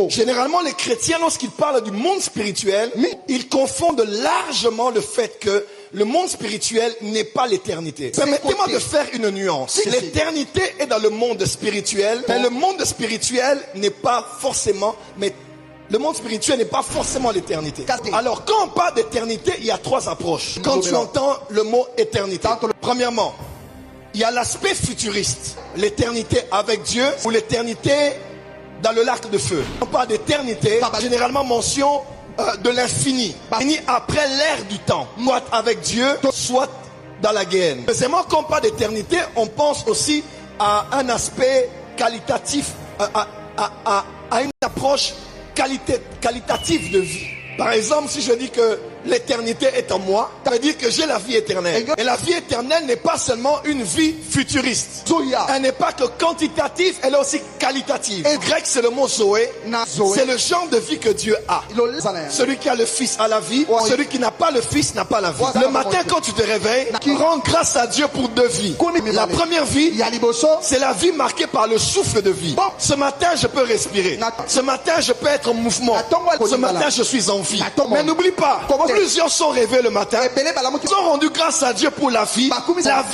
Généralement, les chrétiens, lorsqu'ils parlent du monde spirituel, ils confondent largement le fait que le monde spirituel n'est pas l'éternité. Permettez-moi de faire une nuance. L'éternité est dans le monde spirituel, mais le monde spirituel n'est pas forcément, le monde spirituel n'est pas forcément l'éternité. Alors, quand on parle d'éternité, il y a trois approches. Quand tu entends le mot éternité, premièrement, il y a l'aspect futuriste, l'éternité avec Dieu ou l'éternité dans le lac de feu. On parle d'éternité, généralement mention de l'infini. Fini après l'ère du temps, soit avec Dieu, soit dans la gaine. Deuxièmement, quand on parle d'éternité, on pense aussi à un aspect qualitatif, à une approche qualitative de vie. Par exemple, si je dis que l'éternité est en moi, ça veut dire que j'ai la vie éternelle. Et la vie éternelle n'est pas seulement une vie futuriste. Elle n'est pas que quantitative, elle est aussi qualitative. En grec, c'est le mot Zoé. C'est le genre de vie que Dieu a. Celui qui a le Fils a la vie. Celui qui n'a pas le Fils n'a pas la vie. Le matin, quand tu te réveilles, rends grâce à Dieu pour deux vies. La première vie, c'est la vie marquée par le souffle de vie. Ce matin, je peux respirer. Ce matin, je peux être en mouvement. Ce matin, je suis en vie. Mais n'oublie pas, plusieurs sont réveillés le matin, ils ont rendu grâce à Dieu pour la vie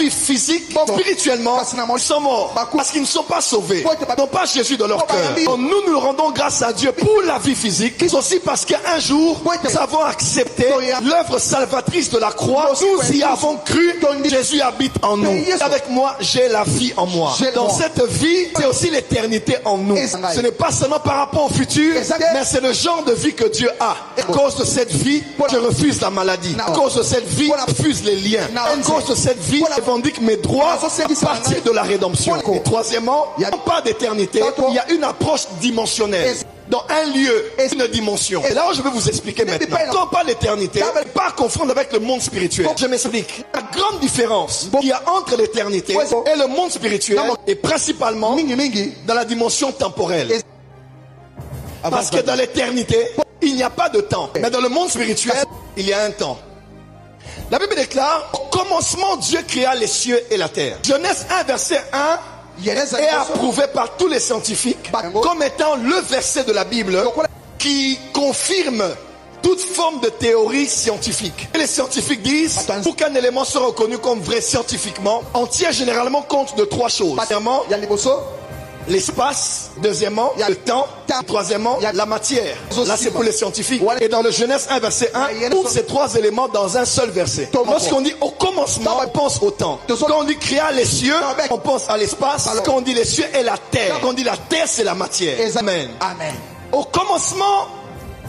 physique, spirituellement, ils sont morts parce qu'ils ne sont pas sauvés, ils n'ont pas Jésus dans leur cœur. Nous rendons grâce à Dieu pour la vie physique, aussi parce qu'un jour, nous avons accepté l'œuvre salvatrice de la croix, nous y avons cru, Jésus habite en nous. Avec moi, j'ai la vie en moi. Dans cette vie, c'est aussi l'éternité en nous. Ce n'est pas seulement par rapport au futur, mais c'est le genre de vie que Dieu a. À cause de cette vie, je refuse la maladie. À cause de cette vie, je refuse les liens. À cause de cette vie, je revendique mes droits à partir de la rédemption. Et troisièmement, il n'y a pas d'éternité, il y a une approche dimensionnelle. Dans un lieu, une dimension. Et là où je vais vous expliquer maintenant. Quand on parle d'éternité, ne pas confondre avec le monde spirituel. Je m'explique. La grande différence qu'il y a entre l'éternité et le monde spirituel est principalement dans la dimension temporelle. Parce que dans l'éternité, il n'y a pas de temps. Mais dans le monde spirituel, il y a un temps. La Bible déclare, au commencement, Dieu créa les cieux et la terre. Genèse 1, verset 1 est approuvé par tous les scientifiques comme étant le verset de la Bible qui confirme toute forme de théorie scientifique. Et les scientifiques disent, pour qu'un élément soit reconnu comme vrai scientifiquement, on tient généralement compte de trois choses. Premièrement, l'espace. Deuxièmement, le temps. Troisièmement, la matière. Là, c'est pour les scientifiques. Et dans le Genèse 1, verset 1, tous ces trois éléments dans un seul verset. Lorsqu'on dit au commencement, on pense au temps. Quand on dit créa les cieux, on pense à l'espace. Quand on dit les cieux et la terre. Quand on dit la terre, c'est la matière. Amen. Amen. Au commencement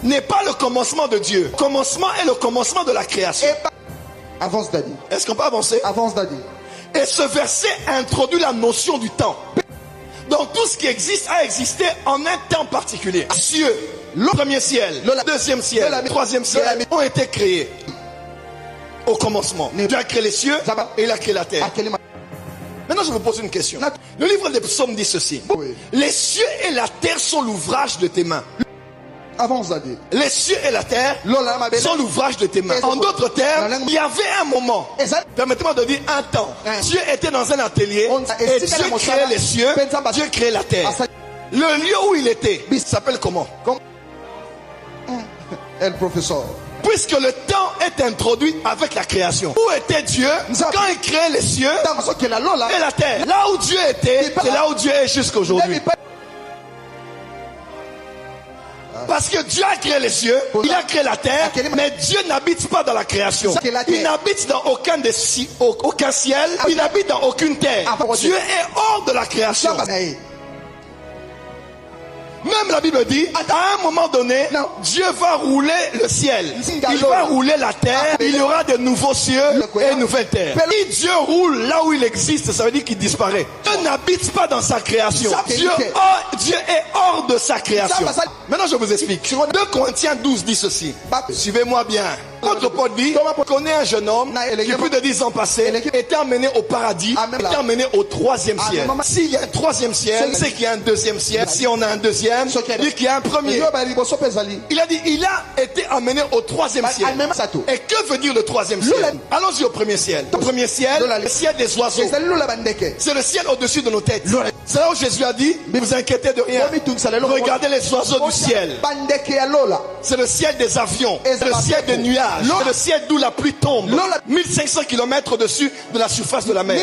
n'est pas le commencement de Dieu. Le commencement est le commencement de la création. Avance, Daddy. Est-ce qu'on peut avancer? Avance, Daddy. Et ce verset introduit la notion du temps. Donc tout ce qui existe a existé en un temps particulier. Cieux, le premier ciel, le deuxième ciel, le troisième ciel ont été créés au commencement. Dieu a créé les cieux et il a créé la terre. Maintenant je vous pose une question. Le livre des psaumes dit ceci. Les cieux et la terre sont l'ouvrage de tes mains. Avance, Daddy. Les cieux et la terre sont l'ouvrage de tes mains. En d'autres termes, il y avait un moment, permettez-moi de dire un temps. Dieu était dans un atelier et Dieu créait les cieux, Dieu créait la terre. Le lieu où il était s'appelle comment? El professeur. Puisque le temps est introduit avec la création. Où était Dieu quand il créait les cieux et la terre? Là où Dieu était, c'est là où Dieu est jusqu'aujourd'hui. Parce que Dieu a créé les cieux, il a créé la terre, mais Dieu n'habite pas dans la création. Il n'habite dans aucun ciel, il n'habite dans aucune terre. Dieu est hors de la création. Même la Bible dit, à un moment donné, Dieu va rouler le ciel, il va rouler la terre, il y aura de nouveaux cieux et une nouvelle terre. Si Dieu roule là où il existe, ça veut dire qu'il disparaît. Dieu n'habite pas dans sa création. Dieu est hors de sa création. Maintenant je vous explique. 2 Corinthiens 12 dit ceci. Suivez-moi bien. Votre pote dit, connaît un jeune homme qui, plus de 10 ans passés, était emmené au paradis, était emmené au 3e ciel. S'il y a un 3e ciel, c'est qu'il y a un 2e ciel. Si on a un 2e, dit qu'il y a un 1er. Il a dit, il a été emmené au 3e ciel. Et que veut dire le 3e ciel? Allons-y au 1er ciel. Le 1er ciel, le ciel des oiseaux. C'est le ciel au-dessus de nos têtes. C'est là où Jésus a dit, ne vous inquiétez de rien. Regardez les oiseaux du ciel. C'est le ciel des avions. C'est le ciel des nuages. C'est le ciel d'où la pluie tombe. 1500 km au-dessus de la surface de la mer.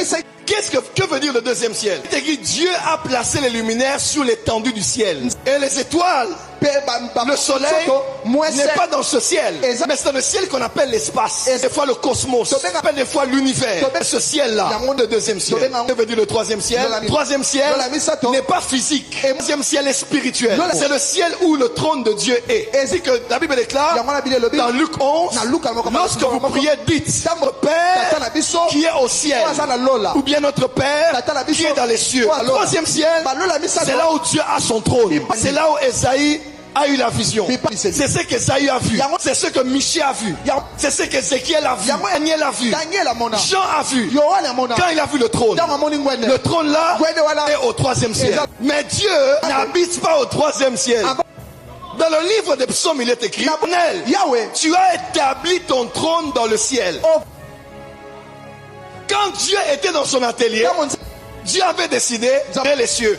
Que veut dire le 2e ciel? C'est que Dieu a placé les luminaires sur l'étendue du ciel. Et les étoiles, le soleil n'est pas dans ce ciel, mais c'est dans le ciel qu'on appelle l'espace. Des fois le cosmos, on appelle des fois l'univers. Ce ciel-là, le 2e ciel. Que veut dire le 3e ciel? Le 3e ciel n'est pas physique. Le 3e ciel est spirituel. C'est le ciel où le trône de Dieu est. C'est que la Bible déclare dans Luc 11, lorsque vous priez, dites, notre Père qui est au ciel, ou bien notre Père qui est dans les cieux. Le 3e ciel, c'est là où Dieu a son trône. C'est là où Esaïe a eu la vision. C'est ce qu'Esaïe a vu. C'est ce que Michée a vu. C'est ce qu'Ézéchiel a vu. Daniel a vu. Jean a vu. Quand il a vu le trône là est au 3e ciel. Mais Dieu n'habite pas au 3e ciel. Dans le livre des psaumes, il est écrit, tu as établi ton trône dans le ciel. Quand Dieu était dans son atelier, Dieu avait décidé de créer les cieux.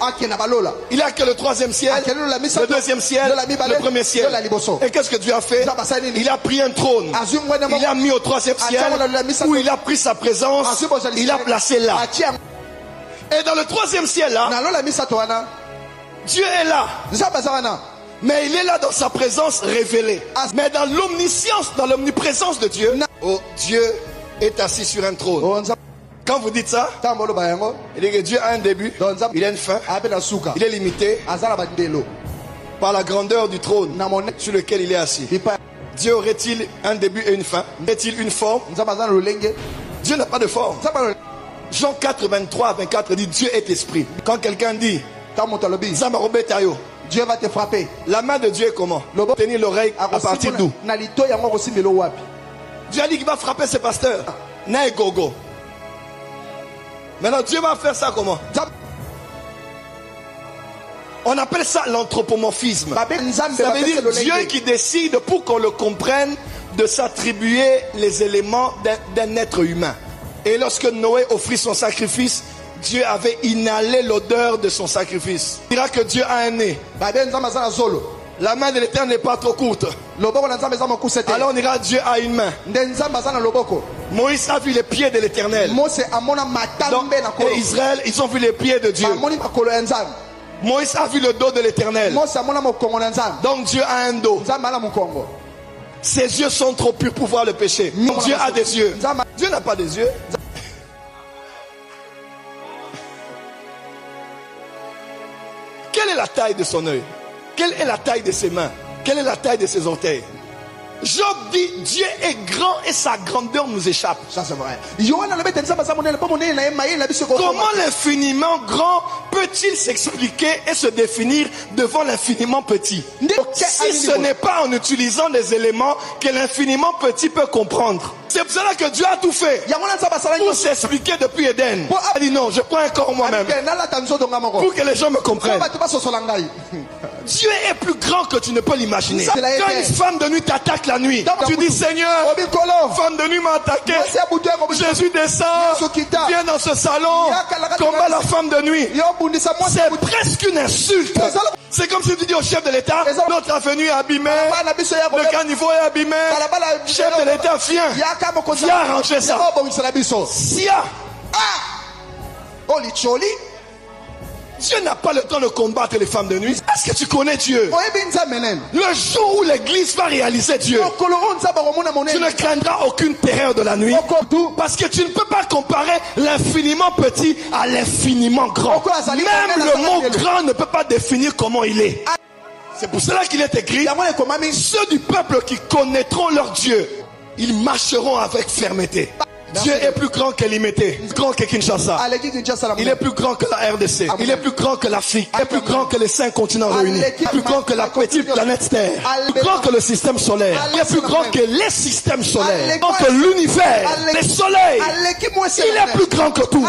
Il a créé le 3e ciel, le 2e ciel, le 1er ciel. Et qu'est-ce que Dieu a fait? Il a pris un trône. Il a mis au 3e ciel où il a pris sa présence. Il a placé là. Et dans le 3e ciel là, Dieu est là. Mais il est là dans sa présence révélée. Mais dans l'omniscience, dans l'omniprésence de Dieu, Dieu est assis sur un trône. Quand vous dites ça, il dit que Dieu a un début, il a une fin, il est limité par la grandeur du trône sur lequel il est assis. Dieu aurait-il un début et une fin? Aurait-il une forme? Dieu n'a pas de forme. Jean 4, 23 à 24 dit Dieu est esprit. Quand quelqu'un dit Dieu va te frapper. La main de Dieu est comment? Tenir l'oreille à partir d'où? Dieu a dit qu'il va frapper ses pasteurs. Nae gogo. Maintenant Dieu va faire ça comment? On appelle ça l'anthropomorphisme. Ça veut dire Dieu qui décide, pour qu'on le comprenne, de s'attribuer les éléments d'un être humain. Et lorsque Noé offrit son sacrifice, Dieu avait inhalé l'odeur de son sacrifice. Il dira que Dieu a un nez. La main de l'Éternel n'est pas trop courte. Alors on dira Dieu a une main. Moïse a vu les pieds de l'Éternel. Et Israël, ils ont vu les pieds de Dieu. Moïse a vu le dos de l'Éternel. Donc Dieu a un dos. Ses yeux sont trop purs pour voir le péché. Donc Dieu a des yeux. Dieu n'a pas des yeux. Quelle est la taille de son œil? Quelle est la taille de ses mains? Quelle est la taille de ses orteils? Job dit Dieu est grand et sa grandeur nous échappe. Ça c'est vrai. Comment l'infiniment grand peut-il s'expliquer et se définir devant l'infiniment petit? Si ce n'est pas en utilisant des éléments que l'infiniment petit peut comprendre. C'est pour cela que Dieu a tout fait pour s'expliquer depuis Éden. Il dit non, je prends un corps moi-même pour que les gens me comprennent. Dieu est plus grand que tu ne peux l'imaginer. Quand une femme de nuit t'attaque la nuit, tu dis Seigneur, femme de nuit m'a attaqué. Jésus descend, viens dans ce salon, combat la femme de nuit. C'est presque une insulte. C'est comme si tu dis au chef de l'État, notre avenue est abîmée, le caniveau est abîmé, chef de l'État, viens arranger ça. Sia. Dieu n'a pas le temps de combattre les femmes de nuit. Est-ce que tu connais Dieu? Le jour où l'église va réaliser Dieu, tu ne craindras aucune terreur de la nuit. Parce que tu ne peux pas comparer l'infiniment petit à l'infiniment grand. Même le mot grand ne peut pas définir comment il est. C'est pour cela qu'il est écrit, ceux du peuple qui connaîtront leur Dieu, ils marcheront avec fermeté. Dieu est plus grand que l'Imété, plus grand que Kinshasa. Il est plus grand que la RDC. Il est plus grand que l'Afrique. Il est plus grand que les 5 continents réunis. Il est plus grand que la petite planète Terre. Plus grand que le système solaire. Il est plus grand que les systèmes solaires. Plus grand que l'univers, les soleils. Il est plus grand que tout.